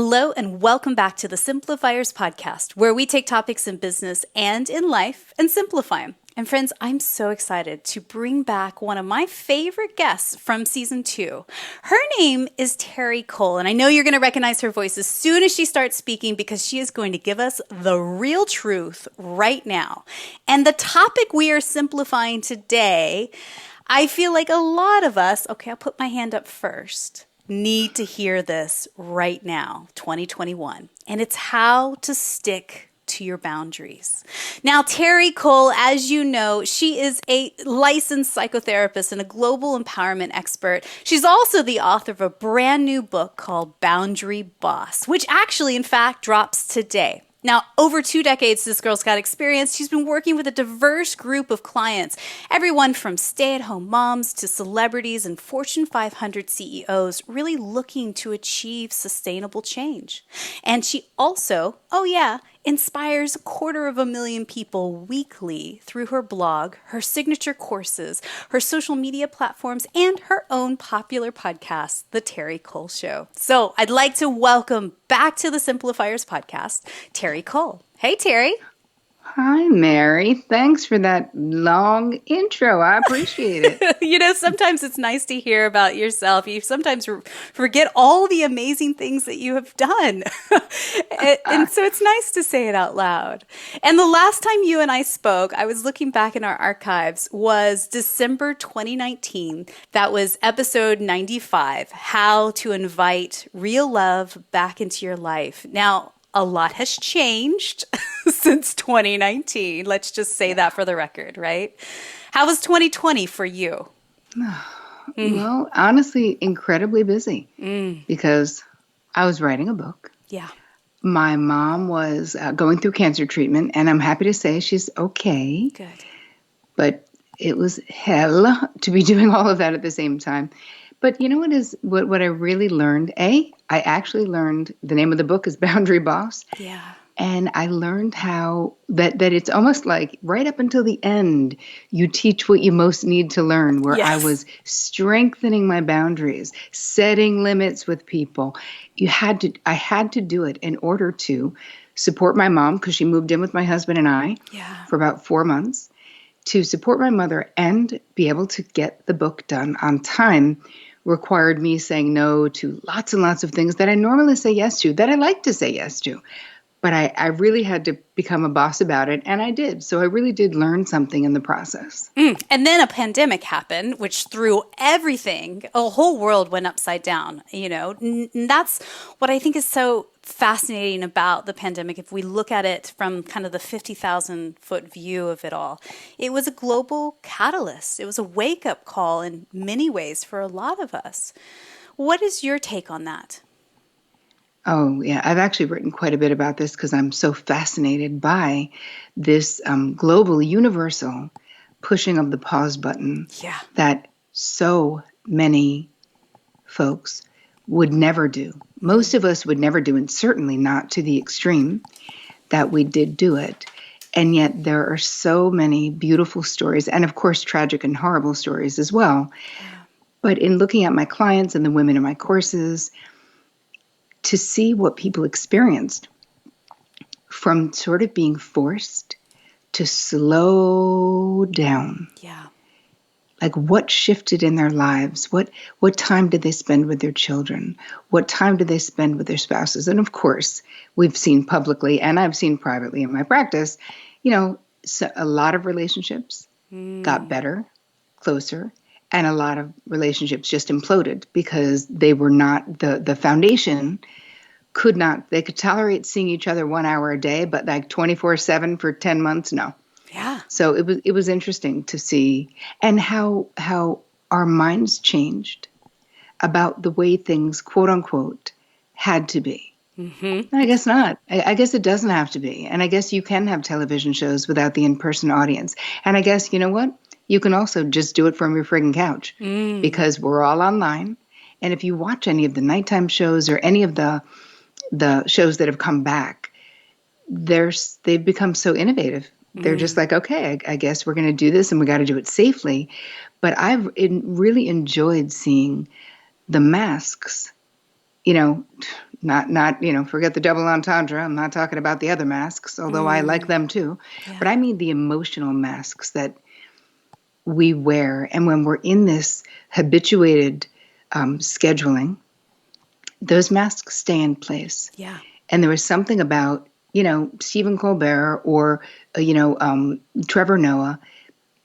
Hello and welcome back to the Simplifiers podcast, where we take topics in business and in life and simplify them. And friends, I'm so excited to bring back one of my favorite guests from season 2. Her name is Terri Cole, and I know you're going to recognize her voice as soon as she starts speaking because she is going to give us the real truth right now. And the topic we are simplifying today, I feel like a lot of us, okay, I'll put my hand up first, need to hear this right now, 2021. And it's how to stick to your boundaries. Now, Terri Cole, as you know, she is a licensed psychotherapist and a global empowerment expert. She's also the author of a brand new book called Boundary Boss, which actually, in fact, drops today. Now, over 2 decades, this girl's got experience. She's been working with a diverse group of clients, everyone from stay-at-home moms to celebrities and Fortune 500 CEOs, really looking to achieve sustainable change. And she also, inspires 250,000 people weekly through her blog, her signature courses, her social media platforms, and her own popular podcast, The Terri Cole Show. So I'd like to welcome back to the Simplifiers podcast, Terri Cole. Hey, Terri. Hi, Mary. Thanks for that long intro. I appreciate it. Sometimes it's nice to hear about yourself. You sometimes forget all the amazing things that you have done. and so it's nice to say it out loud. And the last time you and I spoke, I was looking back in our archives, was December 2019. That was episode 95, How to Invite Real Love Back into Your Life. Now, a lot has changed since 2019. Let's just say that for the record, right? How was 2020 for you? Well, honestly, incredibly busy because I was writing a book. Yeah. My mom was going through cancer treatment, and I'm happy to say she's okay. Good. But it was hell to be doing all of that at the same time. But you know what I really learned? I actually learned the name of the book is Boundary Boss. Yeah. And I learned how that it's almost like right up until the end, you teach what you most need to learn, where Yes. I was strengthening my boundaries, setting limits with people. I had to do it in order to support my mom, because she moved in with my husband and I for about 4 months, to support my mother and be able to get the book done on time. Required me saying no to lots and lots of things that I normally say yes to, that I like to say yes to. But I really had to become a boss about it, and I did. So I really did learn something in the process. And then a pandemic happened, which threw everything, a whole world went upside down, And that's what I think is so fascinating about the pandemic. If we look at it from kind of the 50,000-foot view of it all, it was a global catalyst. It was a wake-up call in many ways for a lot of us. What is your take on that? Oh, yeah. I've actually written quite a bit about this because I'm so fascinated by this global, universal pushing of the pause button that so many folks would never do. Most of us would never do, and certainly not to the extreme that we did do it. And yet there are so many beautiful stories, and of course, tragic and horrible stories as well. Yeah. But in looking at my clients and the women in my courses, to see what people experienced from sort of being forced to slow down. Yeah. Like what shifted in their lives? What time did they spend with their children? What time did they spend with their spouses? And of course, we've seen publicly and I've seen privately in my practice, so a lot of relationships got better, closer, and a lot of relationships just imploded because they were not, the foundation they could tolerate seeing each other 1 hour a day, but like 24/7 for 10 months, no. Yeah. So it was interesting to see, and how our minds changed about the way things, quote unquote, had to be. Mm-hmm. I guess not. I guess it doesn't have to be. And I guess you can have television shows without the in-person audience. And I guess, you know what? You can also just do it from your friggin' couch because we're all online. And if you watch any of the nighttime shows or any of the shows that have come back, they've become so innovative. They're just like, okay, I guess we're going to do this and we got to do it safely. But I've really enjoyed seeing the masks, Not, forget the double entendre. I'm not talking about the other masks, although I like them too. Yeah. But I mean the emotional masks that we wear. And when we're in this habituated scheduling, those masks stay in place. Yeah. And there was something about, Stephen Colbert or, Trevor Noah.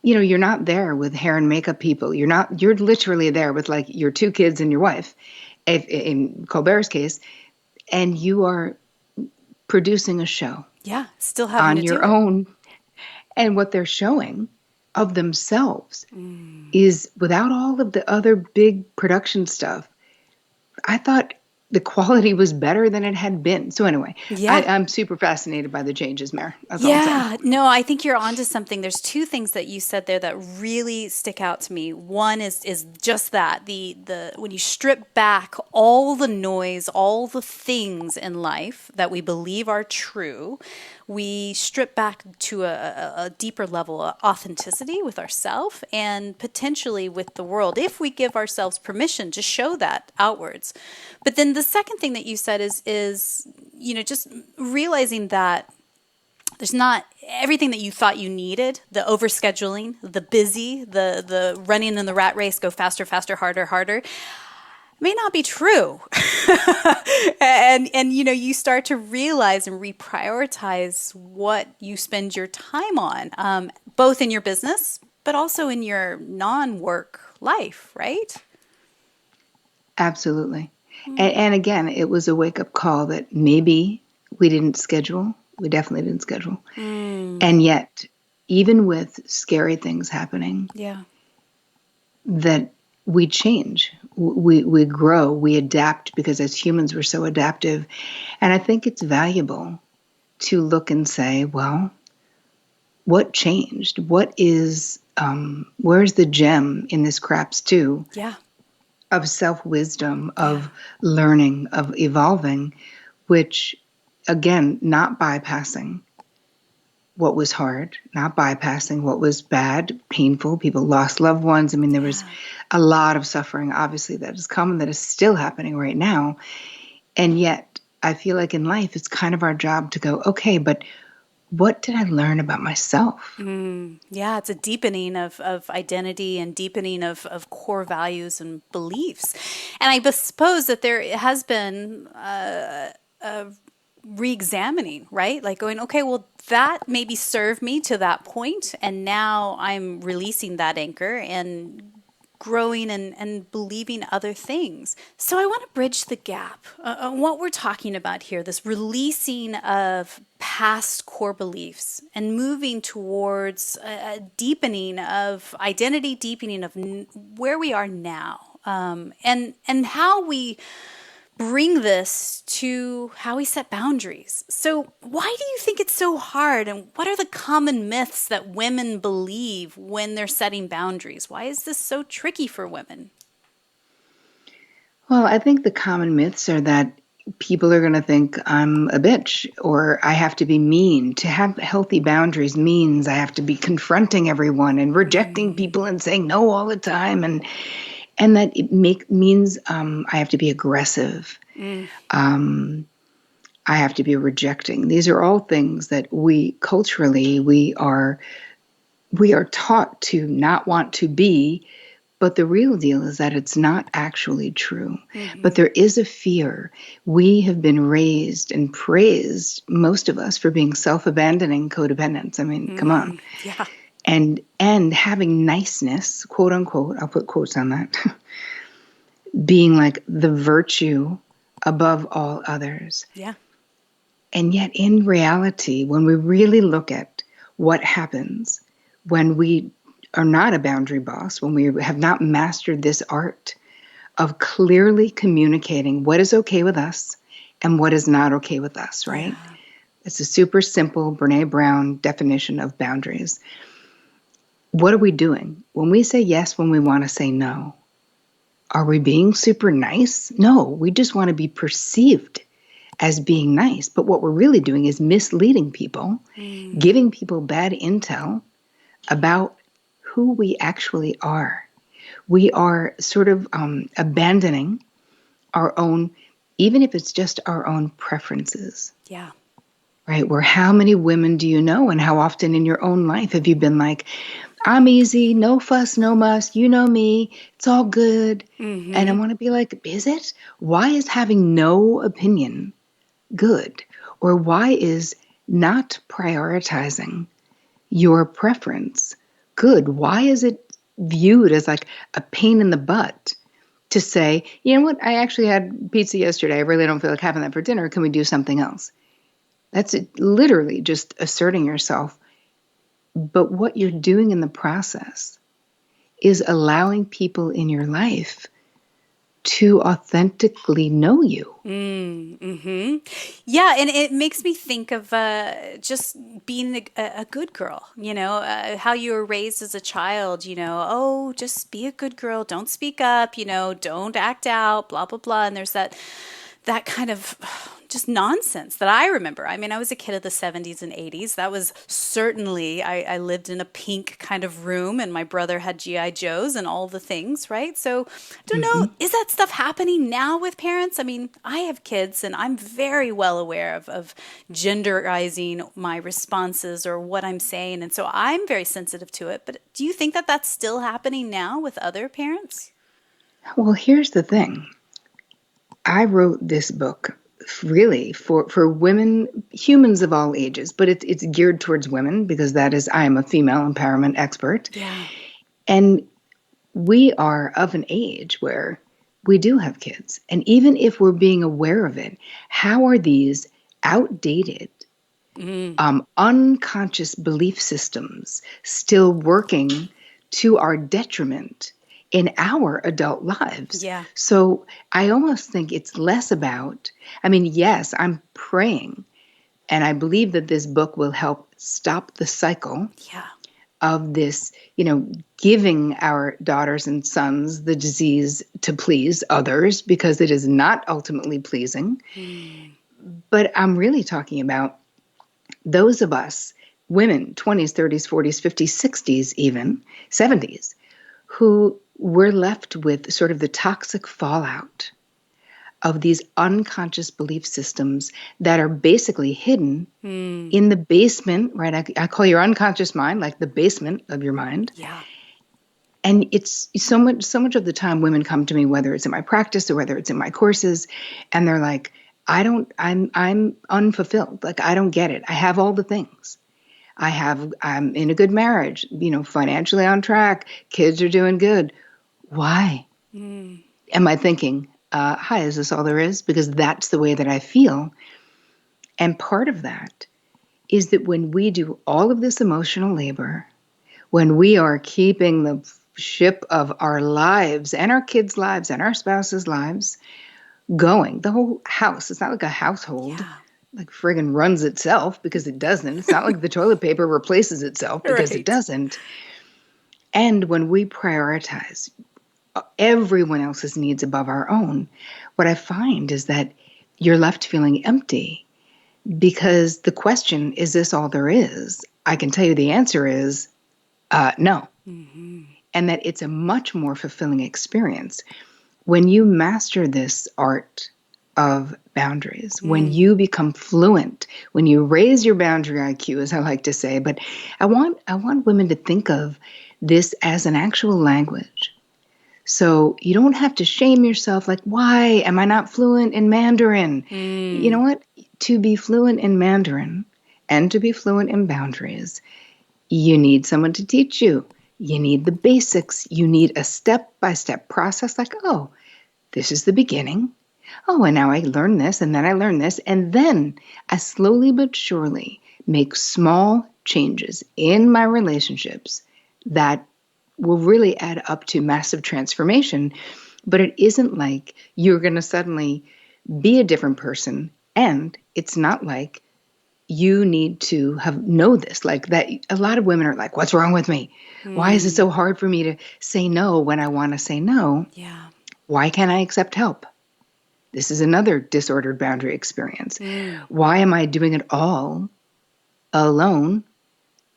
You're not there with hair and makeup people. You're literally there with like your two kids and your wife, if, in Colbert's case, and you are producing a show Yeah. Still having on to do your it. own. And what they're showing of themselves is, without all of the other big production stuff, I thought the quality was better than it had been. So anyway, Yeah. I'm super fascinated by the changes, Mare. That's all I'm saying. Yeah, no, I think you're onto something. There's two things that you said there that really stick out to me. One is just that the when you strip back all the noise, all the things in life that we believe are true, we strip back to a deeper level of authenticity with ourselves and potentially with the world if we give ourselves permission to show that outwards. But then the second thing that you said is just realizing that there's not everything that you thought you needed, the overscheduling, the busy, the running in the rat race, go faster, faster, harder, harder, may not be true. and you start to realize and reprioritize what you spend your time on, both in your business, but also in your non-work life, right? Absolutely. And again, it was a wake-up call that maybe we didn't schedule. We definitely didn't schedule. And yet, even with scary things happening, Yeah. that we change, we grow, we adapt, because as humans, we're so adaptive. And I think it's valuable to look and say, well, what changed? Where's the gem in this crap stew Yeah. of self-wisdom, of learning, of evolving, which, again, not bypassing what was hard, not bypassing what was bad, painful. People lost loved ones. I mean, there was a lot of suffering, obviously, that has come and that is still happening right now. And yet, I feel like in life, it's kind of our job to go, okay, but what did I learn about myself? Yeah, it's a deepening of identity and deepening of core values and beliefs. And I suppose that there has been a re-examining, right? Like going, okay, well, that maybe served me to that point, and now I'm releasing that anchor and growing and believing other things. So I want to bridge the gap on what we're talking about here, this releasing of past core beliefs and moving towards a deepening of identity, deepening of where we are now, and how we bring this to how we set boundaries. So why do you think it's so hard? And what are the common myths that women believe when they're setting boundaries? Why is this so tricky for women? Well, I think the common myths are that people are going to think I'm a bitch, or I have to be mean. To have healthy boundaries means I have to be confronting everyone and rejecting people and saying no all the time, and that means I have to be aggressive. I have to be rejecting. These are all things that culturally we are taught to not want to be. But the real deal is that it's not actually true. But there is a fear. We have been raised and praised, most of us, for being self-abandoning codependents. I mean, come on. Yeah. And having niceness, quote unquote, I'll put quotes on that, being like the virtue above all others. Yeah. And yet in reality, when we really look at what happens when we are not a boundary boss, when we have not mastered this art of clearly communicating what is okay with us and what is not okay with us, right? Yeah. It's a super simple Brene Brown definition of boundaries. What are we doing? When we say yes, when we want to say no, are we being super nice? No, we just want to be perceived as being nice. But what we're really doing is misleading people, giving people bad intel about who we actually are. We are sort of abandoning our own even if it's just our own preferences. Yeah. Right? Where how many women do you know, and how often in your own life have you been like, I'm easy, no fuss, no muss, you know me, it's all good. And I want to be like, is it? Why is having no opinion good? Or why is not prioritizing your preference good? Why is it viewed as like a pain in the butt to say, you know what, I actually had pizza yesterday. I really don't feel like having that for dinner. Can we do something else? That's literally just asserting yourself. But what you're doing in the process is allowing people in your life to authentically know you. Yeah, and it makes me think of just being a good girl, how you were raised as a child, oh, just be a good girl, don't speak up, don't act out, blah, blah, blah. And there's that kind of just nonsense that I remember. I mean, I was a kid of the 70s and 80s. That was certainly, I lived in a pink kind of room, and my brother had G.I. Joes and all the things, right? So I don't know, is that stuff happening now with parents? I mean, I have kids, and I'm very well aware of genderizing my responses or what I'm saying. And so I'm very sensitive to it. But do you think that that's still happening now with other parents? Well, here's the thing. I wrote this book really for women, humans of all ages, but it's geared towards women because I am a female empowerment expert. Yeah. And we are of an age where we do have kids. And even if we're being aware of it, how are these outdated, unconscious belief systems still working to our detriment in our adult lives? Yeah. So I almost think it's less about, I mean, yes, I'm praying, and I believe that this book will help stop the cycle of this, giving our daughters and sons the disease to please others because it is not ultimately pleasing. But I'm really talking about those of us, women, 20s, 30s, 40s, 50s, 60s, even 70s, who were left with sort of the toxic fallout of these unconscious belief systems that are basically hidden in the basement, right? I call your unconscious mind like the basement of your mind. Yeah. And it's so much of the time women come to me, whether it's in my practice or whether it's in my courses, and they're like, I'm unfulfilled. Like, I don't get it. I have all the things. I'm in a good marriage, financially on track. Kids are doing good. Why? Am I thinking, hi, is this all there is? Because that's the way that I feel. And part of that is that when we do all of this emotional labor, when we are keeping the ship of our lives and our kids' lives and our spouses' lives going, the whole house, it's not like a household like friggin' runs itself, because it doesn't. It's not like the toilet paper replaces itself, because it doesn't. And when we prioritize everyone else's needs above our own, what I find is that you're left feeling empty, because the question, is this all there is? I can tell you the answer is no. And that it's a much more fulfilling experience when you master this art of boundaries, when you become fluent, when you raise your boundary IQ, as I like to say. But I want women to think of this as an actual language. So you don't have to shame yourself like, why am I not fluent in Mandarin? You know what? To be fluent in Mandarin and to be fluent in boundaries, you need someone to teach you. You need the basics. You need a step-by-step process like, oh, this is the beginning. Oh, and now I learn this, and then I learn this. And then I slowly but surely make small changes in my relationships that will really add up to massive transformation. But it isn't like you're going to suddenly be a different person. And it's not like you need to know this. Like that, a lot of women are like, what's wrong with me? Why is it so hard for me to say no when I want to say no? Yeah. Why can't I accept help? This is another disordered boundary experience. Why am I doing it all alone?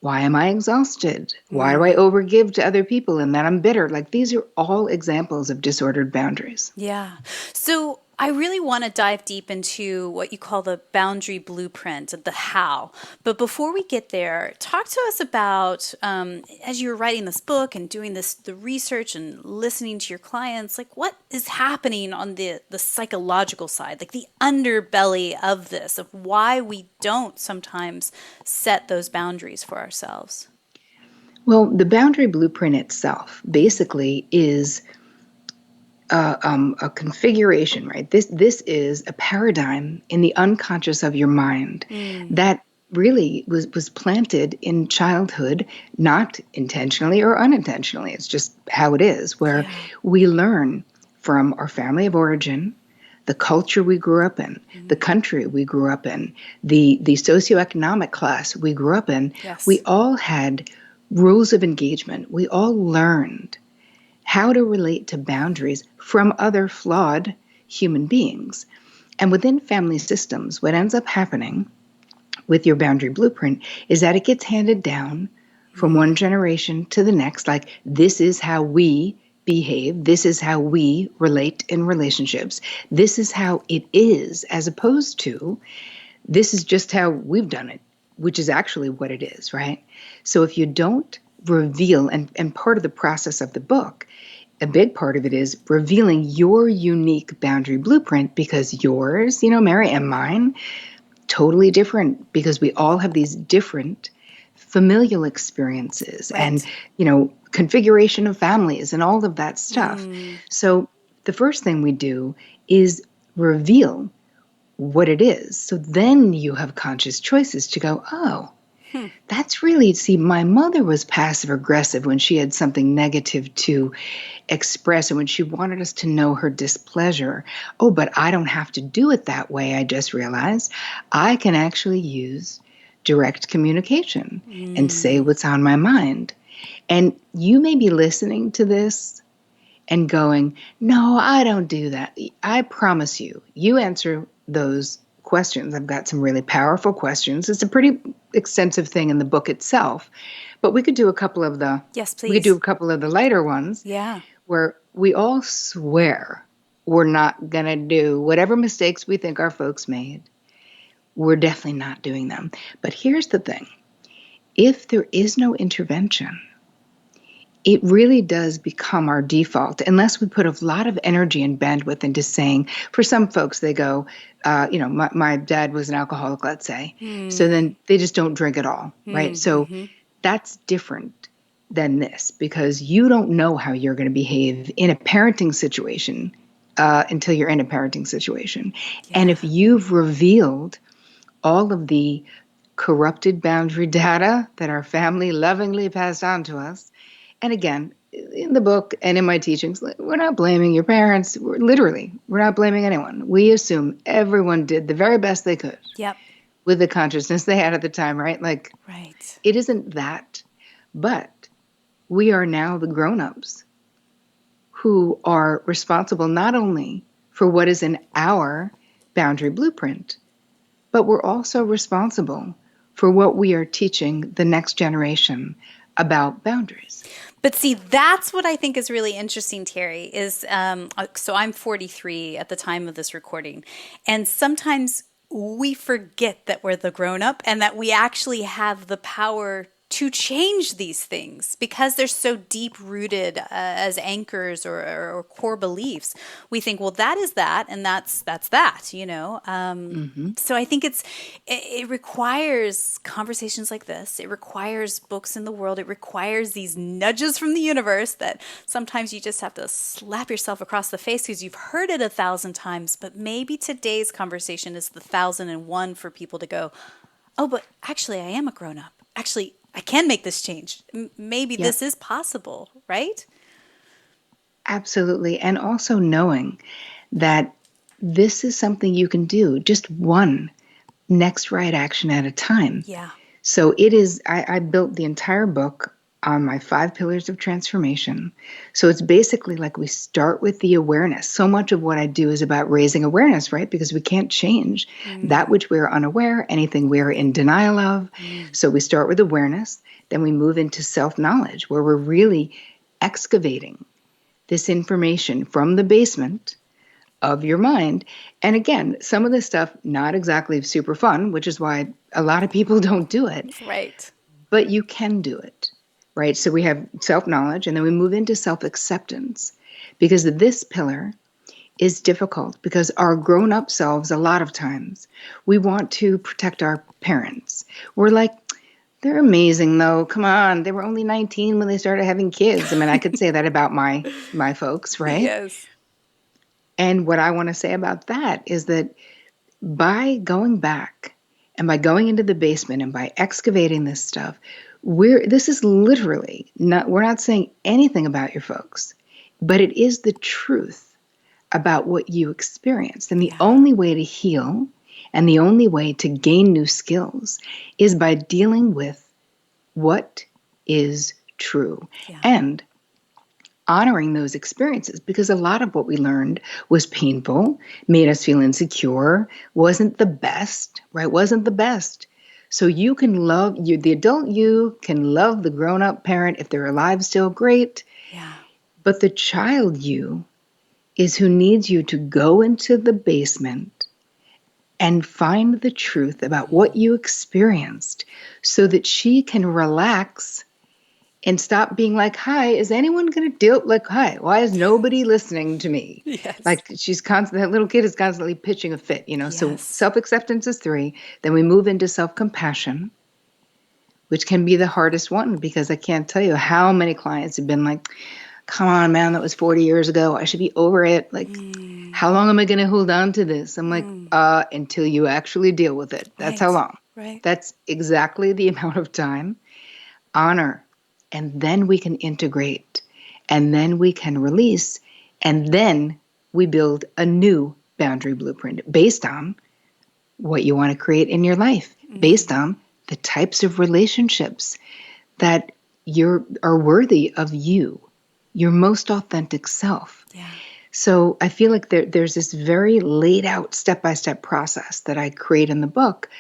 Why am I exhausted? Why do I overgive to other people and then I'm bitter? Like, these are all examples of disordered boundaries. Yeah. So I really want to dive deep into what you call the boundary blueprint, the how. But before we get there, talk to us about, as you were writing this book and doing the research and listening to your clients, like what is happening on the psychological side, like the underbelly of this, of why we don't sometimes set those boundaries for ourselves. Well, the boundary blueprint itself basically is a configuration, right? This is a paradigm in the unconscious of your mind that really was planted in childhood, not intentionally or unintentionally. It's just how it is, where we learn from our family of origin, the culture we grew up in, the country we grew up in, the socioeconomic class we grew up in. Yes. We all had rules of engagement. We all learned how to relate to boundaries from other flawed human beings. And within family systems, what ends up happening with your boundary blueprint is that it gets handed down from one generation to the next. Like, this is how we behave. This is how we relate in relationships. This is how it is, as opposed to this is just how we've done it, which is actually what it is, right? So if you don't reveal, and part of the process of the book, a big part of it is revealing your unique boundary blueprint, because yours, Mary, and mine, totally different, because we all have these different familial experiences and, configuration of families and all of that stuff. So the first thing we do is reveal what it is. So then you have conscious choices to go, oh, that's really, see, my mother was passive aggressive when she had something negative to express and when she wanted us to know her displeasure. Oh, but I don't have to do it that way. I just realized I can actually use direct communication and say what's on my mind. And you may be listening to this and going, no, I don't do that. I promise you, you answer those questions. I've got some really powerful questions. It's a pretty extensive thing in the book itself, but we could do a couple of the we could do a couple of the lighter ones. Yeah. Where we all swear we're not going to do whatever mistakes we think our folks made. We're definitely not doing them. But here's the thing. If there is no intervention, it really does become our default, unless we put a lot of energy and bandwidth into saying, for some folks, they go, my dad was an alcoholic, let's say. So then they just don't drink at all, right? So that's different than this, because you don't know how you're going to behave in a parenting situation until you're in a parenting situation. Yeah. And if you've revealed all of the corrupted boundary data that our family lovingly passed on to us, and again, in the book and in my teachings, we're not blaming your parents. We're not blaming anyone. We assume everyone did the very best they could with the consciousness they had at the time, right? Like, right. It isn't that. But we are now the grown-ups who are responsible not only for what is in our boundary blueprint, but we're also responsible for what we are teaching the next generation about boundaries. But see, that's what I think is really interesting, Terri, is so I'm 43 at the time of this recording. And sometimes we forget that we're the grown-up and that we actually have the power to change these things because they're so deep-rooted as anchors or core beliefs. We think, well, that is that, and that's that, So I think it requires conversations like this. It requires books in the world. It requires these nudges from the universe that sometimes you just have to slap yourself across the face because you've heard it 1,000 times. But maybe today's conversation is the 1,001 for people to go, oh, but actually, I am a grown-up. Actually, I can make this change. Maybe this is possible, right? Absolutely. And also knowing that this is something you can do, just one next right action at a time. Yeah. So it is, I built the entire book on my 5 pillars of transformation. So it's basically like we start with the awareness. So much of what I do is about raising awareness, right? Because we can't change that which we're unaware, anything we're in denial of. So we start with awareness, then we move into self-knowledge, where we're really excavating this information from the basement of your mind. And again, some of this stuff, not exactly super fun, which is why a lot of people don't do it. Right. But you can do it, right? So we have self-knowledge, and then we move into self-acceptance, because this pillar is difficult because our grown-up selves, a lot of times, we want to protect our parents. We're like, they're amazing though. Come on, they were only 19 when they started having kids. I mean, I could say that about my folks, right? Yes. And what I want to say about that is that by going back and by going into the basement and by excavating this stuff, this is literally not, we're not saying anything about your folks, but it is the truth about what you experienced. And the only way to heal and the only way to gain new skills is by dealing with what is true and honoring those experiences, because a lot of what we learned was painful, made us feel insecure, wasn't the best, right? Wasn't the best. So you can love you, the adult you can love the grown-up parent if they're alive still, great. Yeah. But the child you is who needs you to go into the basement and find the truth about what you experienced so that she can relax and stop being like, hi, is anyone going to deal? Like, hi, why is nobody listening to me? Yes. Like she's constantly, that little kid is constantly pitching a fit, you know? Yes. So self-acceptance is 3. Then we move into self-compassion, which can be the hardest one, because I can't tell you how many clients have been like, come on, man, that was 40 years ago. I should be over it. Like, how long am I going to hold on to this? I'm like, until you actually deal with it. That's how long. Right. That's exactly the amount of time. Honor. And then we can integrate, and then we can release, and then we build a new boundary blueprint based on what you want to create in your life, based on the types of relationships that are worthy of you, your most authentic self. Yeah. So I feel like there's this very laid out step-by-step process that I create in the book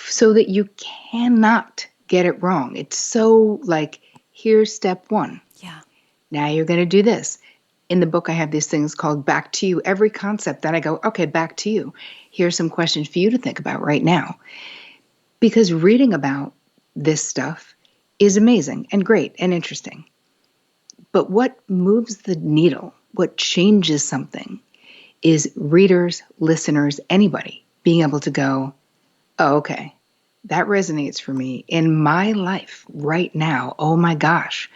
so that you cannot get it wrong. It's so like, here's step 1. Yeah. Now you're going to do this. In the book, I have these things called back to you. Every concept that I go, okay, back to you. Here's some questions for you to think about right now. Because reading about this stuff is amazing and great and interesting. But what moves the needle, what changes something, is readers, listeners, anybody being able to go, oh, okay, that resonates for me in my life right now. Oh my gosh,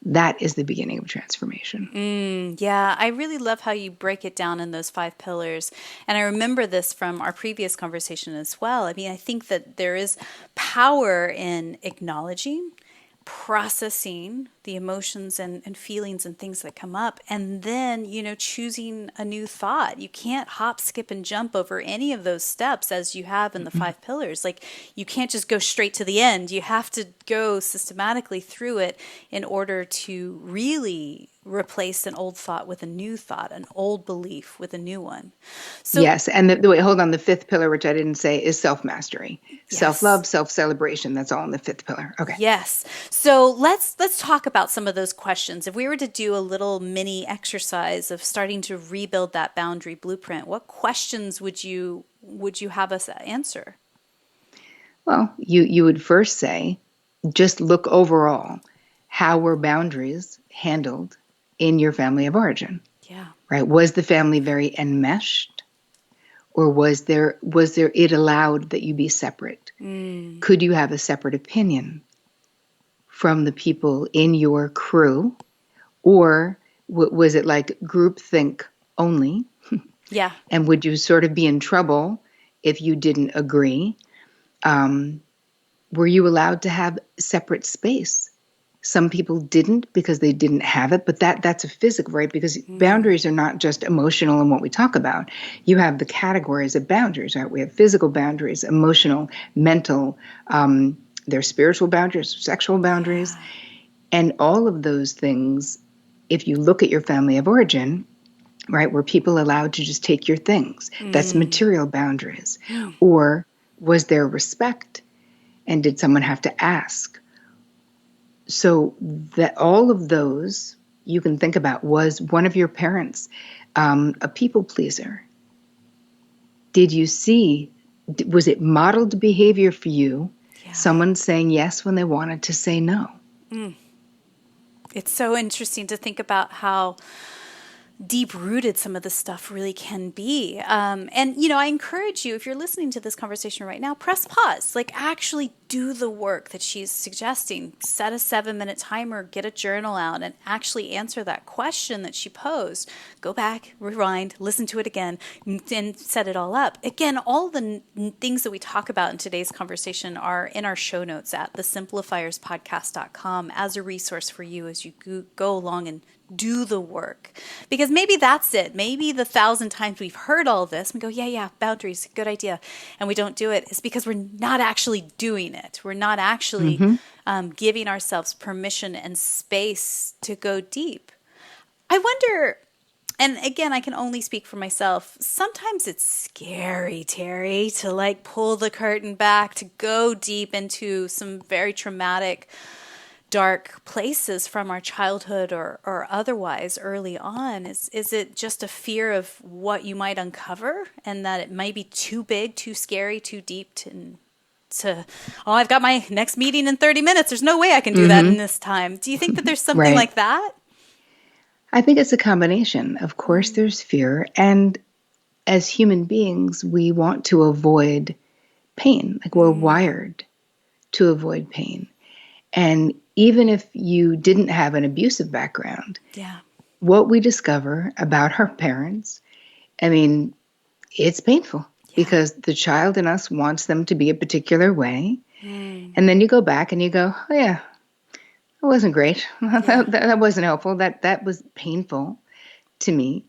that is the beginning of transformation. Yeah, I really love how you break it down in those 5 pillars. And I remember this from our previous conversation as well. I mean, I think that there is power in acknowledging, processing the emotions and feelings and things that come up, and then, choosing a new thought. You can't hop, skip, and jump over any of those steps as you have in the 5 pillars. Like, you can't just go straight to the end. You have to go systematically through it in order to really replace an old thought with a new thought, an old belief with a new one. So yes, and wait, hold on. The 5th pillar, which I didn't say, is self-mastery, self-love, self-celebration. That's all in the 5th pillar. Okay. Yes. So let's talk about some of those questions. If we were to do a little mini exercise of starting to rebuild that boundary blueprint, what questions would you have us answer? Well, you would first say, just look overall. How were boundaries handled in your family of origin? Yeah. Right? Was the family very enmeshed? Or was there it allowed that you be separate? Could you have a separate opinion from the people in your crew? Or was it like groupthink only? Yeah. And would you sort of be in trouble if you didn't agree? Were you allowed to have separate space? Some people didn't because they didn't have it, but that's a physical, right? Because boundaries are not just emotional in what we talk about. You have the categories of boundaries, right? We have physical boundaries, emotional, mental, there's spiritual boundaries, sexual boundaries, and all of those things. If you look at your family of origin, right, were people allowed to just take your things? That's material boundaries. Or was there respect? And did someone have to ask? So that all of those you can think about, was one of your parents a people pleaser? Did you see, was it modeled behavior for you? Yeah. Someone saying yes when they wanted to say no. It's so interesting to think about how deep-rooted some of this stuff really can be. And, I encourage you, if you're listening to this conversation right now, press pause. Like, actually do the work that she's suggesting. Set a 7-minute timer, get a journal out, and actually answer that question that she posed. Go back, rewind, listen to it again, and set it all up. Again, all the things that we talk about in today's conversation are in our show notes at thesimplifierspodcast.com as a resource for you as you go along and do the work. Because maybe that's it. Maybe the 1,000 times we've heard all this, we go, yeah, boundaries, good idea. And we don't do it. It's because we're not actually doing it. We're not actually giving ourselves permission and space to go deep. I wonder, and again, I can only speak for myself, sometimes it's scary, Terri, to pull the curtain back, to go deep into some very traumatic, dark places from our childhood or otherwise early on. Is it just a fear of what you might uncover and that it might be too big, too scary, too deep I've got my next meeting in 30 minutes. There's no way I can do that in this time. Do you think that there's something like that? I think it's a combination. Of course, there's fear. And as human beings, we want to avoid pain. We're wired to avoid pain. And even if you didn't have an abusive background, what we discover about our parents, it's painful because the child in us wants them to be a particular way. And then you go back and you go, oh yeah, that wasn't great. That wasn't helpful. That was painful to me.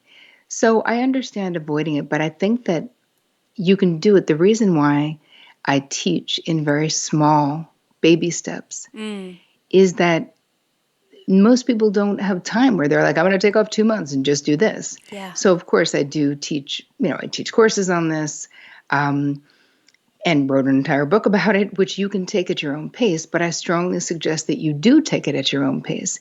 So I understand avoiding it, but I think that you can do it. The reason why I teach in very small baby steps is that most people don't have time where they're like, I'm going to take off 2 months and just do this. Yeah. So of course I do teach, I teach courses on this, and wrote an entire book about it, which you can take at your own pace. But I strongly suggest that you do take it at your own pace.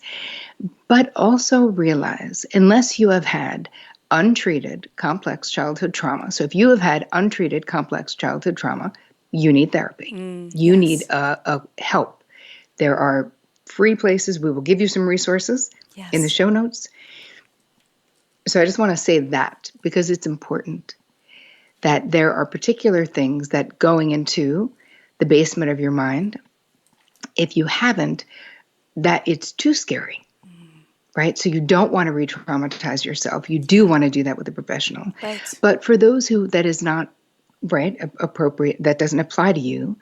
But also realize, unless you have had untreated complex childhood trauma, so if you have had untreated complex childhood trauma, you need therapy. You need a help. There are free places. We will give you some resources in the show notes. So I just want to say that because it's important that there are particular things that going into the basement of your mind, if you haven't, that it's too scary, right? So you don't want to re-traumatize yourself. You do want to do that with a professional. Right. But for those who that is not appropriate, that doesn't apply to you,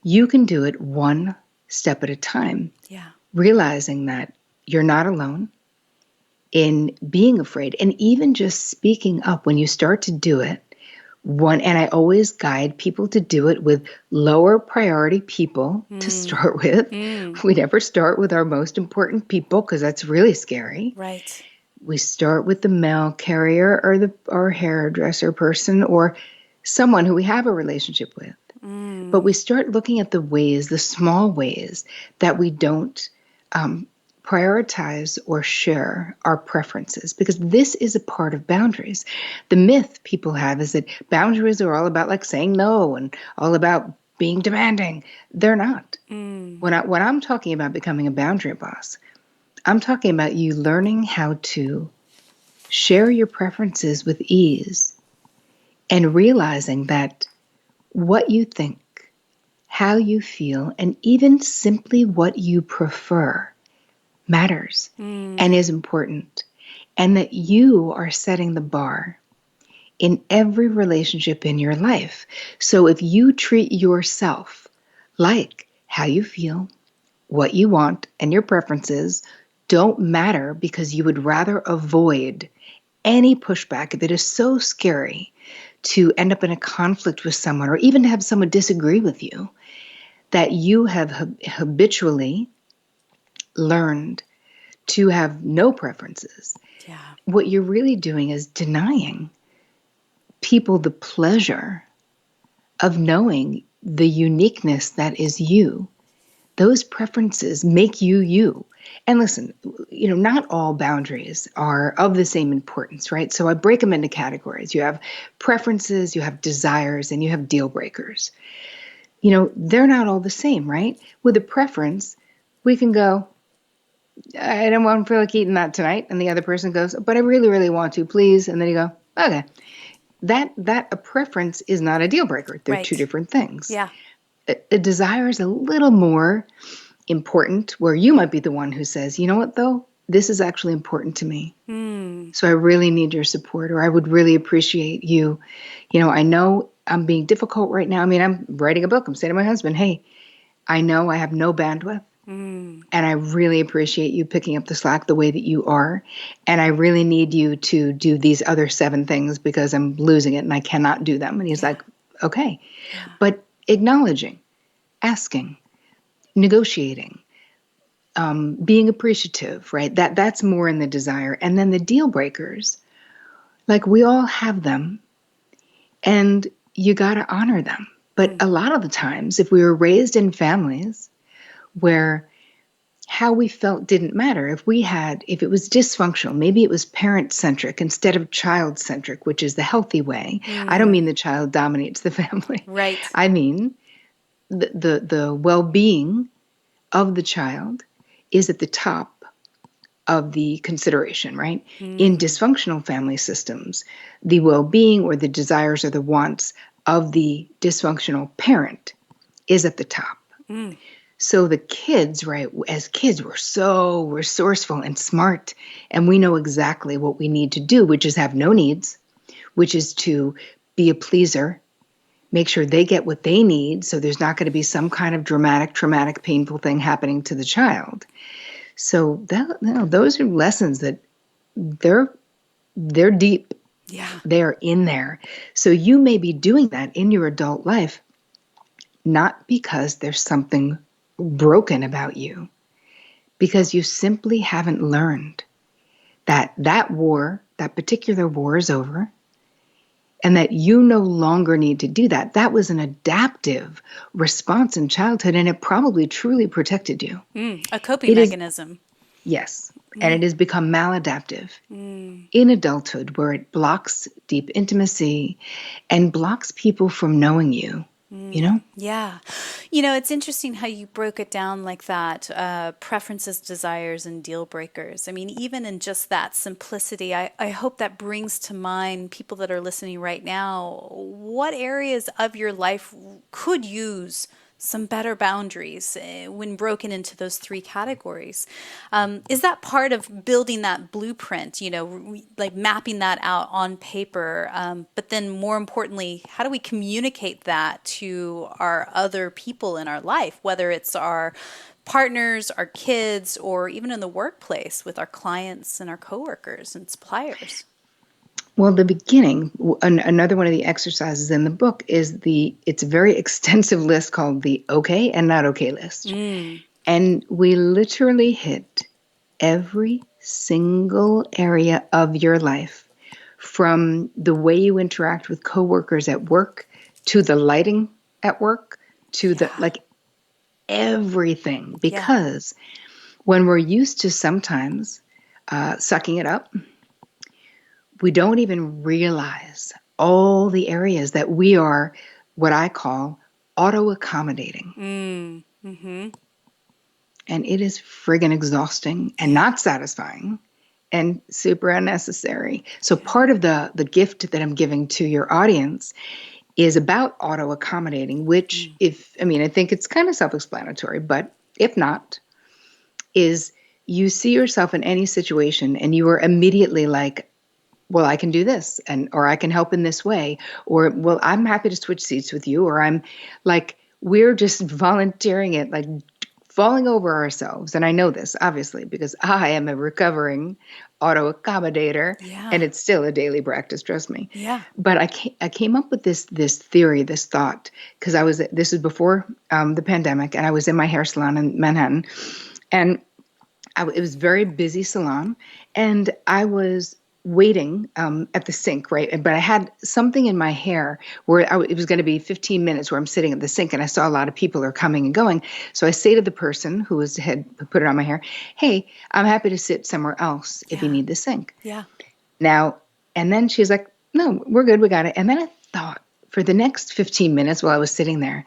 you can do it one step at a time. Yeah. Realizing that you're not alone in being afraid and even just speaking up when you start to do it. And I always guide people to do it with lower priority people to start with. We never start with our most important people because that's really scary. Right. We start with the mail carrier or our hairdresser person or someone who we have a relationship with. But we start looking at the small ways that we don't prioritize or share our preferences, because this is a part of boundaries. The myth people have is that boundaries are all about saying no and all about being demanding. They're not. When I'm talking about becoming a boundary boss, I'm talking about you learning how to share your preferences with ease and realizing that what you think, how you feel, and even simply what you prefer matters and is important, and that you are setting the bar in every relationship in your life. So if you treat yourself like how you feel, what you want, and your preferences don't matter because you would rather avoid any pushback that is so scary to end up in a conflict with someone or even to have someone disagree with you, that you have habitually learned to have no preferences. Yeah. What you're really doing is denying people the pleasure of knowing the uniqueness that is you, those preferences make you you. And listen, not all boundaries are of the same importance, right? So I break them into categories. You have preferences, you have desires, and you have deal breakers. They're not all the same, right? With a preference, we can go, I don't feel like eating that tonight. And the other person goes, but I really, really want to, please. And then you go, okay. That a preference is not a deal breaker. They're two different things. Yeah. A desire is a little more important, where you might be the one who says, you know what, though? This is actually important to me. So I really need your support, or I would really appreciate you. I know I'm being difficult right now. I mean, I'm writing a book. I'm saying to my husband, hey, I know I have no bandwidth. And I really appreciate you picking up the slack the way that you are. And I really need you to do these other 7 things because I'm losing it and I cannot do them. And he's like, okay. Yeah. But acknowledging, asking, negotiating, being appreciative, right? That's more in the desire. And then the deal breakers, like we all have them and you got to honor them. But a lot of the times, if we were raised in families where how we felt didn't matter, if it was dysfunctional, maybe it was parent-centric instead of child-centric, which is the healthy way. I don't mean the child dominates the family. Right. I mean the well-being of the child is at the top of the consideration, right? In dysfunctional family systems, the well-being or the desires or the wants of the dysfunctional parent is at the top. So the kids, right, as kids, we're so resourceful and smart, and we know exactly what we need to do, which is have no needs, which is to be a pleaser, make sure they get what they need, so there's not going to be some kind of dramatic, traumatic, painful thing happening to the child. So those are lessons that they're deep. Yeah. They're in there. So you may be doing that in your adult life, not because there's something broken about you, because you simply haven't learned that particular war is over, and that you no longer need to do that. That was an adaptive response in childhood, and it probably truly protected you. A coping mechanism. Yes. And it has become maladaptive in adulthood, where it blocks deep intimacy and blocks people from knowing you. Yeah. It's interesting how you broke it down like that, preferences, desires, and deal breakers. I mean, even in just that simplicity, I hope that brings to mind people that are listening right now, what areas of your life could use some better boundaries when broken into those 3 categories. Is that part of building that blueprint, like mapping that out on paper? But then more importantly, how do we communicate that to our other people in our life, whether it's our partners, our kids, or even in the workplace with our clients and our coworkers and suppliers? Well, the beginning, another one of the exercises in the book is it's a very extensive list called the okay and not okay list. And we literally hit every single area of your life, from the way you interact with coworkers at work, to the lighting at work, to everything. Because when we're used to sometimes sucking it up, we don't even realize all the areas that we are what I call auto-accommodating. And it is friggin' exhausting and not satisfying and super unnecessary. So part of the gift that I'm giving to your audience is about auto-accommodating, which I think it's kind of self-explanatory, but if not, is you see yourself in any situation and you are immediately like, well, I can do this, or I can help in this way, or, well, I'm happy to switch seats with you, or I'm like, we're just volunteering it, like falling over ourselves. And I know this, obviously, because I am a recovering auto-accommodator, and it's still a daily practice, trust me. Yeah. But I came up with this theory, this thought, because this is before the pandemic, and I was in my hair salon in Manhattan, and it was a very busy salon, and I was waiting at the sink, right? But I had something in my hair where it was going to be 15 minutes where I'm sitting at the sink, and I saw a lot of people are coming and going. So I say to the person who had put it on my hair, hey, I'm happy to sit somewhere else if you need the sink. Yeah. Now, and then she's like, no, we're good. We got it. And then I thought for the next 15 minutes while I was sitting there,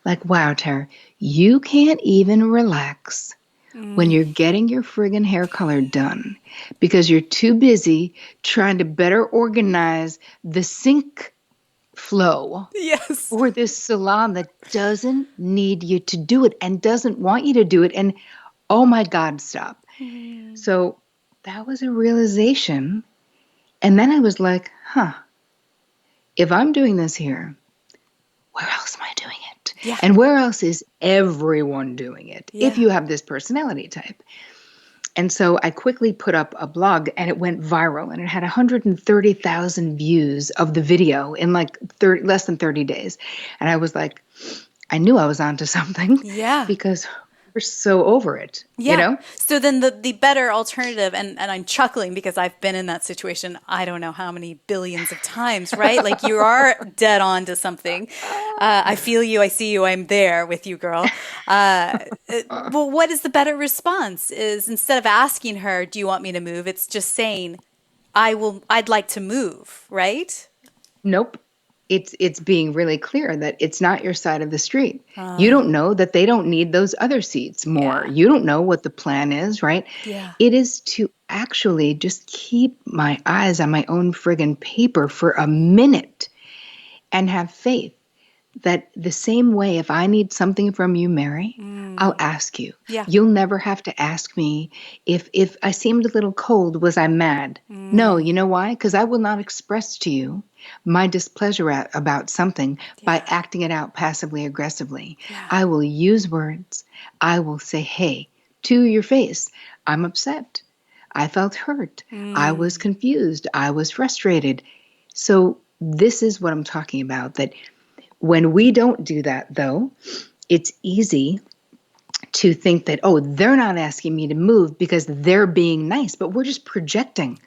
like, wow, Tara, you can't even relax when you're getting your friggin' hair color done because you're too busy trying to better organize the sink flow for this salon that doesn't need you to do it and doesn't want you to do it. And oh my God, stop. So that was a realization. And then I was like, if I'm doing this here, where else am I doing it? Yeah. And where else is everyone doing it if you have this personality type? And so I quickly put up a blog and it went viral and it had 130,000 views of the video in like less than 30 days. And I was like, I knew I was onto something. Yeah. Because we're so over it, you know? So then the better alternative, and I'm chuckling because I've been in that situation, I don't know how many billions of times, right? Like you are dead on to something. I feel you, I see you, I'm there with you, girl. Well, what is the better response is instead of asking her, do you want me to move? It's just saying, I'd like to move, right? Nope. It's being really clear that it's not your side of the street. You don't know that they don't need those other seats more. You don't know what the plan is, right? Yeah. It is to actually just keep my eyes on my own friggin' paper for a minute and have faith that the same way if I need something from you, Mary, I'll ask you. Yeah. You'll never have to ask me if I seemed a little cold, was I mad? No, you know why? Because I will not express to you my displeasure about something by acting it out passively aggressively. I will use words. I will say, hey, to your face, I'm upset. I felt hurt. I was confused. I was frustrated. So this is what I'm talking about, that when we don't do that, though, it's easy to think that, oh, they're not asking me to move because they're being nice, but we're just projecting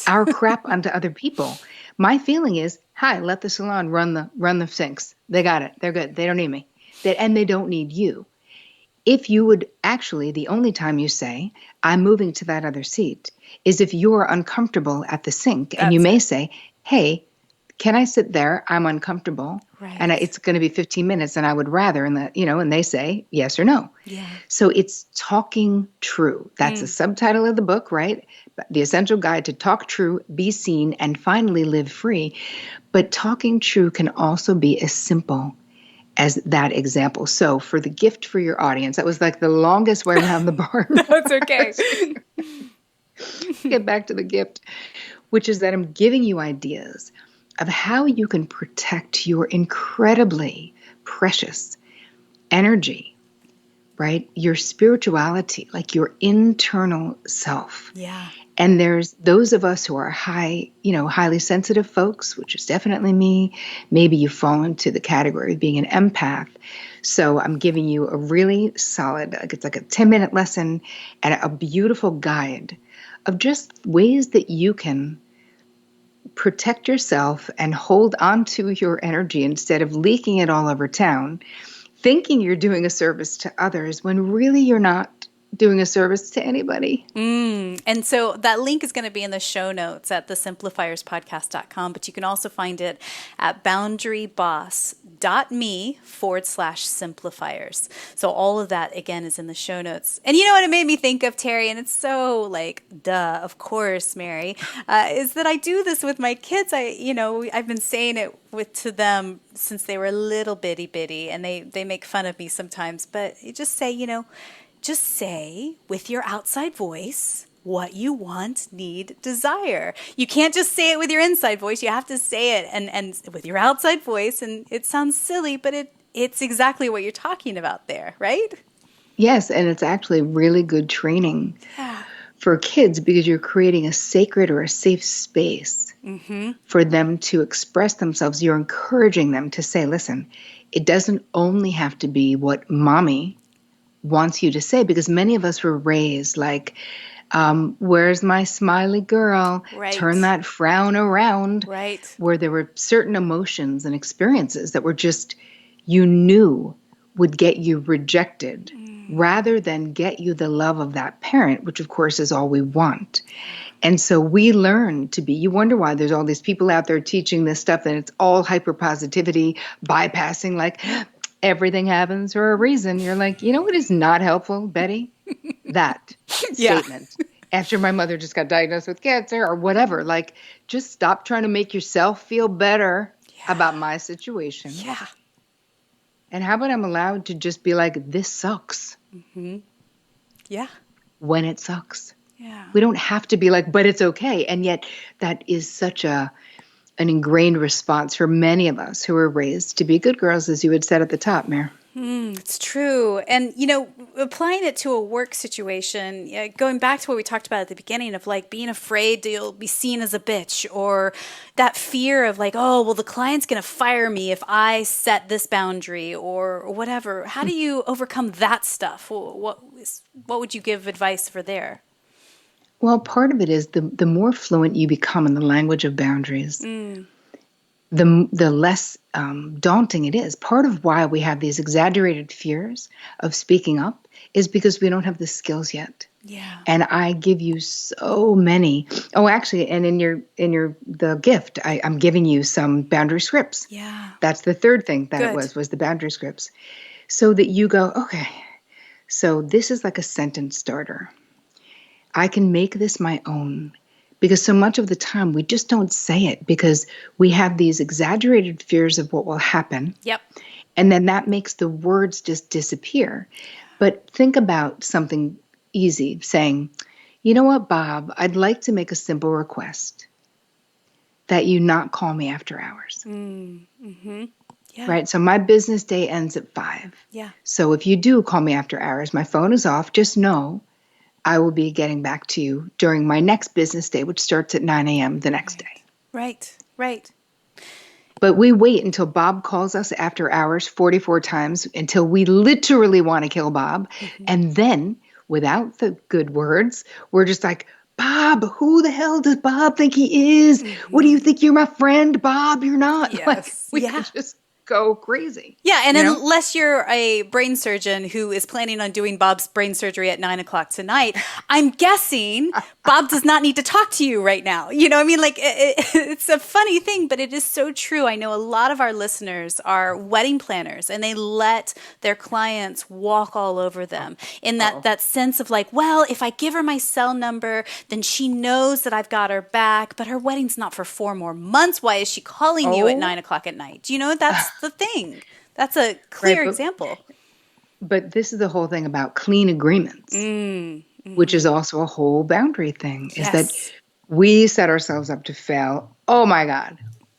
our crap onto other people. My feeling is, hi, let the salon run the sinks. They got it. They're good. They don't need me. And they don't need you. If you would actually, the only time you say, I'm moving to that other seat, is if you're uncomfortable at the sink. And you may say, hey, can I sit there? I'm uncomfortable. And it's going to be 15 minutes and I would rather, and they say yes or no. Yeah. So it's talking true. That's the subtitle of the book, right? The Essential Guide to Talk True, Be Seen, and Finally Live Free. But talking true can also be as simple as that example. So for the gift for your audience, that was like the longest way around the barn. That's okay. Get back to the gift, which is that I'm giving you ideas of how you can protect your incredibly precious energy, right? Your spirituality, like your internal self. Yeah. And there's those of us who are highly sensitive folks, which is definitely me. Maybe you fall into the category of being an empath. So I'm giving you a really solid, it's like a 10-minute lesson and a beautiful guide of just ways that you can protect yourself and hold on to your energy instead of leaking it all over town, thinking you're doing a service to others when really you're not doing a service to anybody. And so that link is going to be in the show notes at thesimplifierspodcast.com, but you can also find it at boundaryboss.me/simplifiers. So all of that, again, is in the show notes. And you know what it made me think of, Terry, and it's so like, duh, of course, Mary, is that I do this with my kids. I've been saying it to them since they were little bitty, and they make fun of me sometimes, but you just say, just say with your outside voice what you want, need, desire. You can't just say it with your inside voice. You have to say it and with your outside voice. And it sounds silly, but it's exactly what you're talking about there, right? Yes, and it's actually really good training for kids because you're creating a sacred or a safe space for them to express themselves. You're encouraging them to say, listen, it doesn't only have to be what mommy wants you to say, because many of us were raised like, Where's my smiley girl? Right. Turn that frown around. Right. Where there were certain emotions and experiences that were just, you knew would get you rejected rather than get you the love of that parent, which of course is all we want. And so we learn to be, you wonder why there's all these people out there teaching this stuff and it's all hyper positivity, bypassing like everything happens for a reason. You're like, you know what is not helpful, Betty? That statement. After my mother just got diagnosed with cancer or whatever, like just stop trying to make yourself feel better about my situation. Yeah. And how about I'm allowed to just be like, this sucks. Yeah. When it sucks. Yeah. We don't have to be like, but it's okay. And yet that is such an ingrained response for many of us who were raised to be good girls, as you had said at the top, Mare. It's true. And, applying it to a work situation, going back to what we talked about at the beginning of like being afraid you'll be seen as a bitch, or that fear of like, oh, well, the client's going to fire me if I set this boundary or whatever. How do you overcome that stuff? What would you give advice for there? Well, part of it is the more fluent you become in the language of boundaries, the less daunting it is. Part of why we have these exaggerated fears of speaking up is because we don't have the skills yet. Yeah. And I give you so many. Oh, actually, and in the gift, I'm giving you some boundary scripts. Yeah. That's the third thing that Good. it was the boundary scripts. So that you go, okay, so this is like a sentence starter. I can make this my own. Because so much of the time we just don't say it because we have these exaggerated fears of what will happen. Yep. And then that makes the words just disappear. But think about something easy, saying, you know what, Bob, I'd like to make a simple request that you not call me after hours. Yeah. Right? So my business day ends at 5. Yeah. So if you do call me after hours, my phone is off, just know I will be getting back to you during my next business day, which starts at 9 a.m. the next day. Right, right. But we wait until Bob calls us after hours 44 times until we literally want to kill Bob. And then, without the good words, we're just like, Bob, who the hell does Bob think he is? What do you think? You're my friend, Bob? You're not. Yes. Like, we can just go crazy. Yeah, and unless you're a brain surgeon who is planning on doing Bob's brain surgery at 9:00 tonight, I'm guessing Bob does not need to talk to you right now. You know what I mean? Like, it's a funny thing, but it is so true. I know a lot of our listeners are wedding planners, and they let their clients walk all over them in that sense of like, well, if I give her my cell number, then she knows that I've got her back, but her wedding's not for 4 more months. Why is she calling you at 9:00 at night? Do you know that's the thing? That's a clear example. But this is the whole thing about clean agreements, which is also a whole boundary thing, is that we set ourselves up to fail. Oh my God.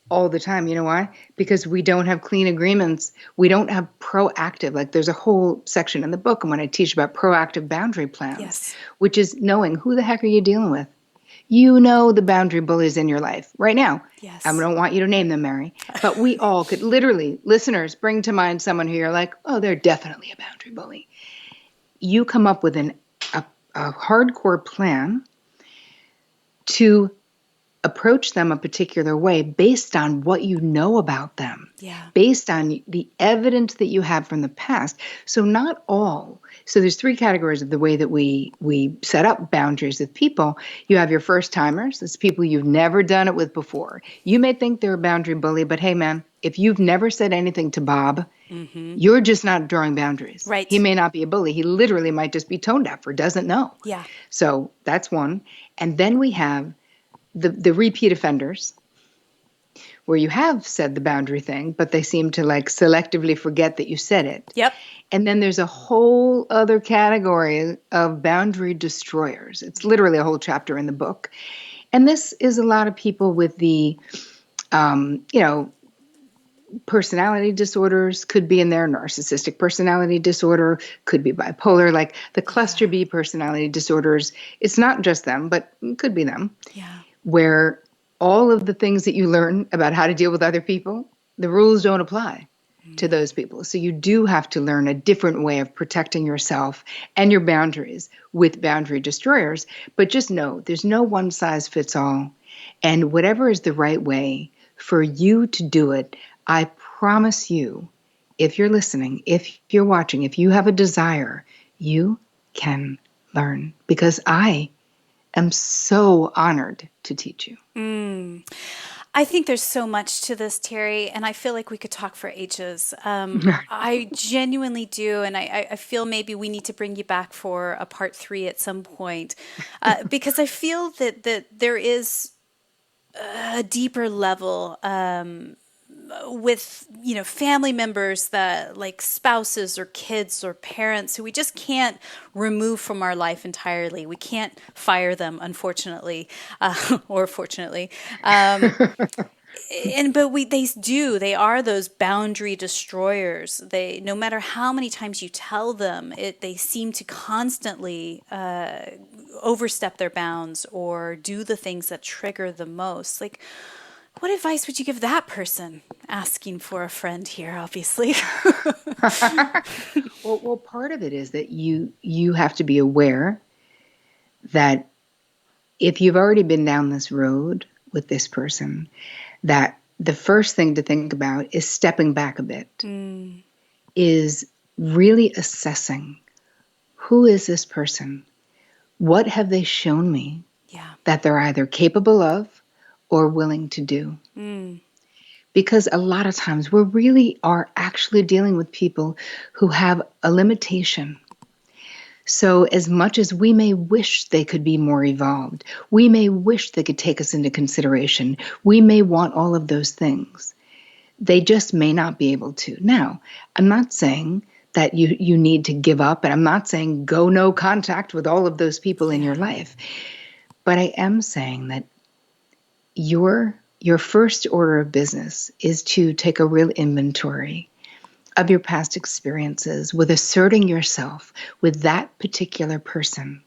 All the time. You know why? Because we don't have clean agreements. We don't have proactive, like there's a whole section in the book and when I teach about proactive boundary plans, which is knowing who the heck are you dealing with? You know the boundary bullies in your life right now. Yes. I don't want you to name them, Mary. But we all could literally, listeners, bring to mind someone who you're like, oh, they're definitely a boundary bully. You come up with a hardcore plan to approach them a particular way based on what you know about them, based on the evidence that you have from the past. So not all. So there's 3 categories of the way that we set up boundaries with people. You have your first timers. That's people you've never done it with before. You may think they're a boundary bully, but hey, man, if you've never said anything to Bob, you're just not drawing boundaries. Right. He may not be a bully. He literally might just be tone deaf or doesn't know. Yeah. So that's one. And then we have the repeat offenders, where you have said the boundary thing, but they seem to like selectively forget that you said it. Yep. And then there's a whole other category of boundary destroyers. It's literally a whole chapter in the book. And this is a lot of people with the, personality disorders could be in there. Narcissistic personality disorder could be bipolar, like the cluster B personality disorders. It's not just them, but it could be them. Yeah. Where all of the things that you learn about how to deal with other people, the rules don't apply. to those people. So you do have to learn a different way of protecting yourself and your boundaries with boundary destroyers. But just know there's no one size fits all. And whatever is the right way for you to do it, I promise you, if you're listening, if you're watching, if you have a desire, you can learn, because I am so honored to teach you. I think there's so much to this, Terri, and I feel like we could talk for ages. I genuinely do, and I feel maybe we need to bring you back for a part 3 at some point, because I feel that there is a deeper level with family members, that like spouses or kids or parents who we just can't remove from our life entirely. We can't fire them, unfortunately, or fortunately. But they are those boundary destroyers. They, no matter how many times you tell them, they seem to constantly overstep their bounds or do the things that trigger the most. Like, what advice would you give that person? Asking for a friend here, obviously. Well, part of it is that you have to be aware that if you've already been down this road with this person, that the first thing to think about is stepping back a bit, is really assessing, who is this person? What have they shown me that they're either capable of or willing to do? Because a lot of times we really are actually dealing with people who have a limitation. So as much as we may wish they could be more evolved, we may wish they could take us into consideration, we may want all of those things, they just may not be able to. Now, I'm not saying that you need to give up, and I'm not saying go no contact with all of those people in your life, but I am saying that your first order of business is to take a real inventory of your past experiences with asserting yourself with that particular person.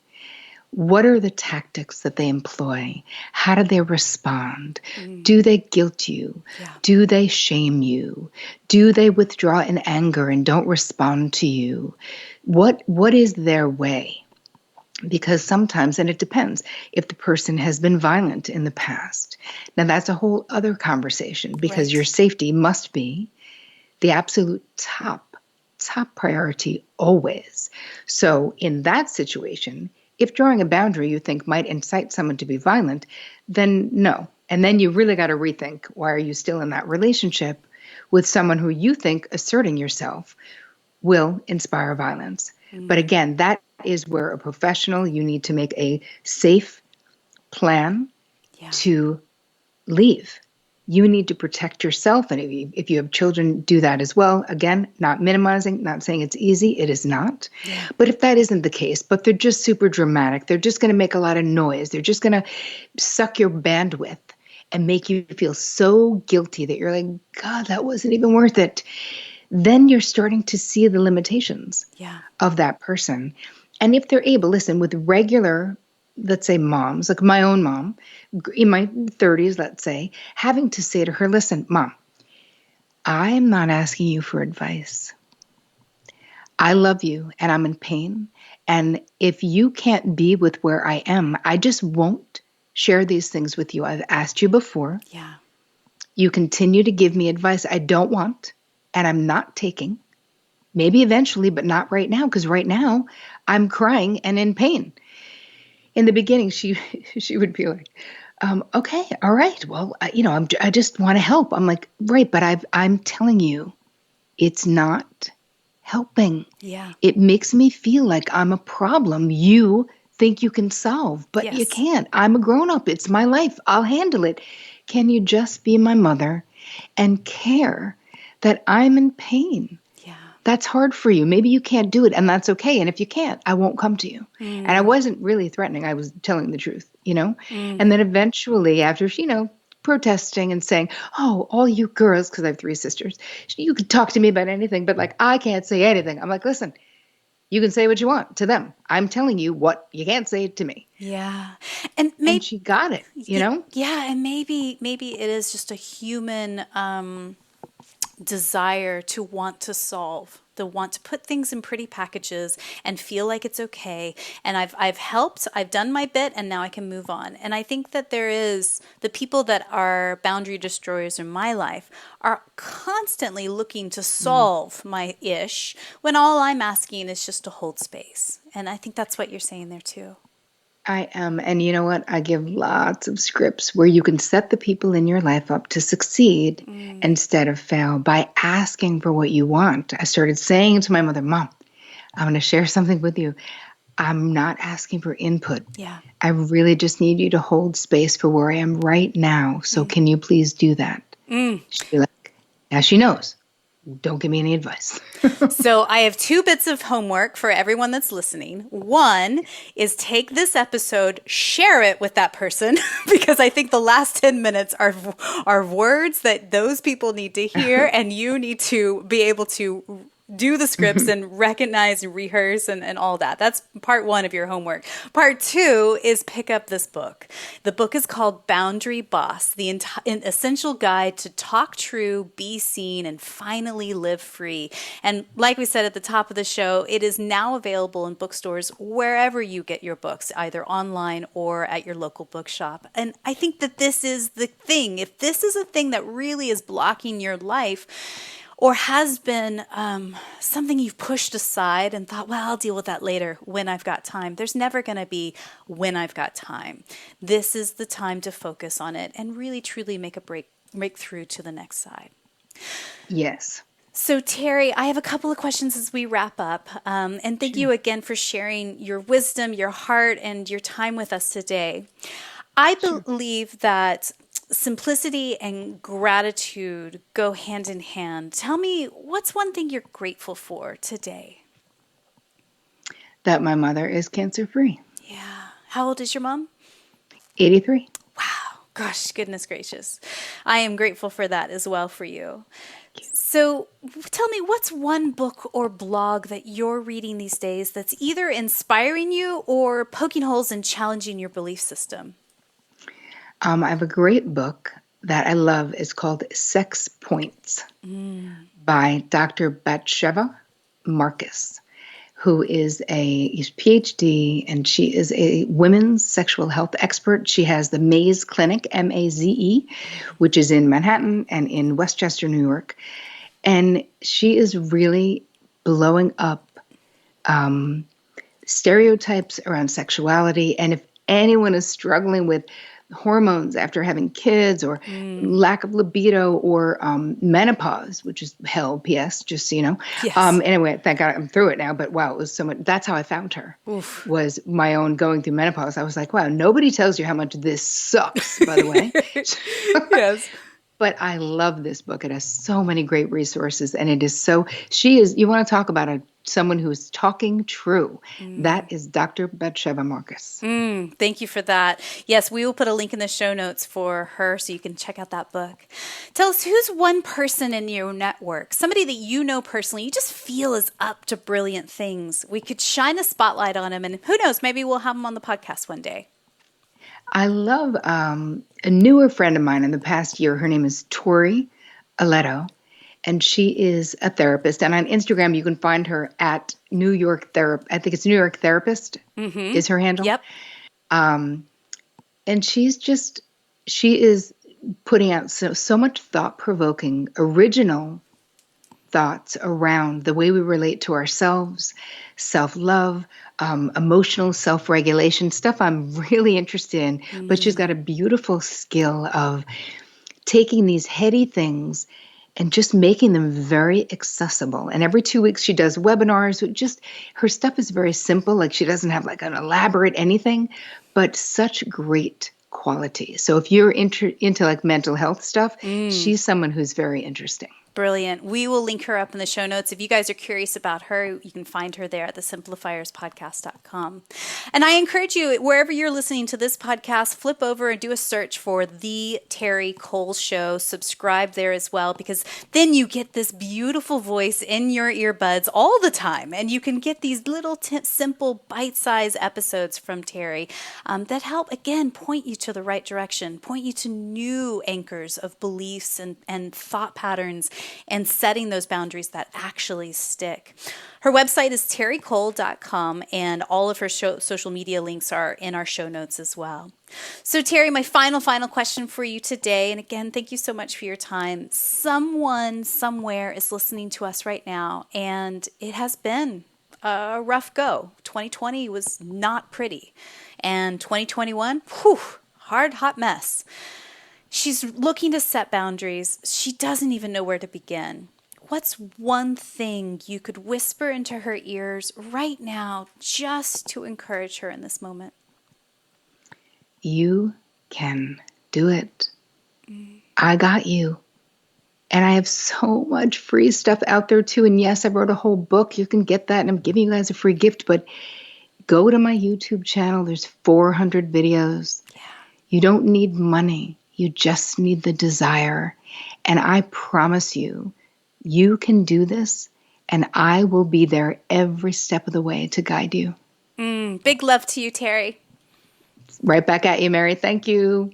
What are the tactics that they employ? How do they respond? Do they guilt you? Do they shame you? Do they withdraw in anger and don't respond to you? What is their way? Because sometimes, and it depends, if the person has been violent in the past, now that's a whole other conversation, because your safety must be the absolute top priority always. So in that situation, if drawing a boundary you think might incite someone to be violent, then no. And then you really got to rethink, why are you still in that relationship with someone who you think asserting yourself will inspire violence? But again, that is where a professional, you need to make a safe plan to leave. You need to protect yourself. And if you have children, do that as well. Again, not minimizing, not saying it's easy. It is not. But if that isn't the case, but they're just super dramatic, they're just going to make a lot of noise, they're just going to suck your bandwidth and make you feel so guilty that you're like, God, that wasn't even worth it. Then you're starting to see the limitations of that person. And if they're able, listen, with regular, let's say moms, like my own mom, in my 30s, let's say, having to say to her, listen, Mom, I'm not asking you for advice. I love you and I'm in pain. And if you can't be with where I am, I just won't share these things with you. I've asked you before. You continue to give me advice I don't want and I'm not taking. Maybe eventually, but not right now, because right now I'm crying and in pain. In the beginning, she would be like, okay, all right. Well, I just want to help. I'm like, right, but I'm telling you, it's not helping. It makes me feel like I'm a problem you think you can solve, but you can't. I'm a grown-up. It's my life. I'll handle it. Can you just be my mother and care that I'm in pain? That's hard for you. Maybe you can't do it, and that's okay. And if you can't, I won't come to you. And I wasn't really threatening. I was telling the truth, And then eventually, after, protesting and saying, oh, all you girls, because I have 3 sisters, you could talk to me about anything, but like, I can't say anything. I'm like, listen, you can say what you want to them. I'm telling you what you can't say to me. And she got it, and maybe it is just a human desire to want to solve, the want to put things in pretty packages and feel like it's okay. And I've helped, I've done my bit, and now I can move on. And I think that there is the people that are boundary destroyers in my life are constantly looking to solve my ish when all I'm asking is just to hold space. And I think that's what you're saying there too. I am. And you know what? I give lots of scripts where you can set the people in your life up to succeed instead of fail by asking for what you want. I started saying to my mother, Mom, I'm going to share something with you. I'm not asking for input. Yeah. I really just need you to hold space for where I am right now. So can you please do that? She'd be like, now she knows. Don't give me any advice. So I have 2 bits of homework for everyone that's listening. One is take this episode, share it with that person, because I think the last 10 minutes are words that those people need to hear, and you need to be able to do the scripts and recognize and rehearse and all that. That's part 1 of your homework. Part 2 is pick up this book. The book is called Boundary Boss, the essential guide to talk true, be seen, and finally live free. And like we said at the top of the show, it is now available in bookstores wherever you get your books, either online or at your local bookshop. And I think that this is the thing. If this is a thing that really is blocking your life, or has been something you've pushed aside and thought, well, I'll deal with that later when I've got time. There's never going to be when I've got time. This is the time to focus on it and really, truly make a breakthrough to the next side. Yes. So, Terri, I have a couple of questions as we wrap up. And thank you again for sharing your wisdom, your heart, and your time with us today. I believe that simplicity and gratitude go hand in hand. Tell me, what's one thing you're grateful for today? That my mother is cancer-free. Yeah. How old is your mom? 83. Wow. Gosh, goodness gracious. I am grateful for that as well for you. So tell me, what's one book or blog that you're reading these days that's either inspiring you or poking holes and challenging your belief system? I have a great book that I love. It's called Sex Points by Dr. Bathsheba Marcus, who is a PhD, and she is a women's sexual health expert. She has the Maze Clinic, Maze, which is in Manhattan and in Westchester, New York. And she is really blowing up stereotypes around sexuality. And if anyone is struggling with hormones after having kids or lack of libido or menopause, which is hell, P.S., just so you know. Yes. Anyway, thank God I'm through it now. But wow, it was so much. That's how I found her. Oof. Was my own going through menopause. I was like, wow, nobody tells you how much this sucks, by the way. Yes. But I love this book. It has so many great resources. And it is so, you want to talk about someone who is talking true. That is Dr. Bathsheba Marcus. Thank you for that. Yes, we will put a link in the show notes for her so you can check out that book. Tell us, who's one person in your network, somebody that you know personally, you just feel is up to brilliant things? We could shine a spotlight on him, and who knows, maybe we'll have him on the podcast one day. I love a newer friend of mine in the past year. Her name is Tori Aletto, and she is a therapist. And on Instagram, you can find her at New York I think it's New York Therapist is her handle. Yep. And she is putting out so much thought-provoking, original thoughts around the way we relate to ourselves, self-love, emotional self-regulation, stuff I'm really interested in. But she's got a beautiful skill of taking these heady things and just making them very accessible. And every 2 weeks she does webinars. Her stuff is very simple. Like, she doesn't have like an elaborate anything, but such great quality. So if you're into like mental health stuff, she's someone who's very interesting. Brilliant. We will link her up in the show notes. If you guys are curious about her, you can find her there at the simplifierspodcast.com. And I encourage you, wherever you're listening to this podcast, flip over and do a search for The Terri Cole Show. Subscribe there as well, because then you get this beautiful voice in your earbuds all the time. And you can get these little simple bite-sized episodes from Terri that help, again, point you to the right direction, point you to new anchors of beliefs and thought patterns, and setting those boundaries that actually stick. Her website is terricole.com, and all of her social media links are in our show notes as well. So Terri, my final question for you today, and again, thank you so much for your time. Someone somewhere is listening to us right now, and it has been a rough go. 2020 was not pretty, and 2021, hard, hot mess. She's looking to set boundaries. She doesn't even know where to begin. What's one thing you could whisper into her ears right now just to encourage her in this moment? You can do it. I got you. And I have so much free stuff out there too. And yes, I wrote a whole book. You can get that, and I'm giving you guys a free gift. But go to my YouTube channel. There's 400 videos. Yeah. You don't need money. You just need the desire. And I promise you, you can do this, and I will be there every step of the way to guide you. Big love to you, Terri. Right back at you, Mary. Thank you.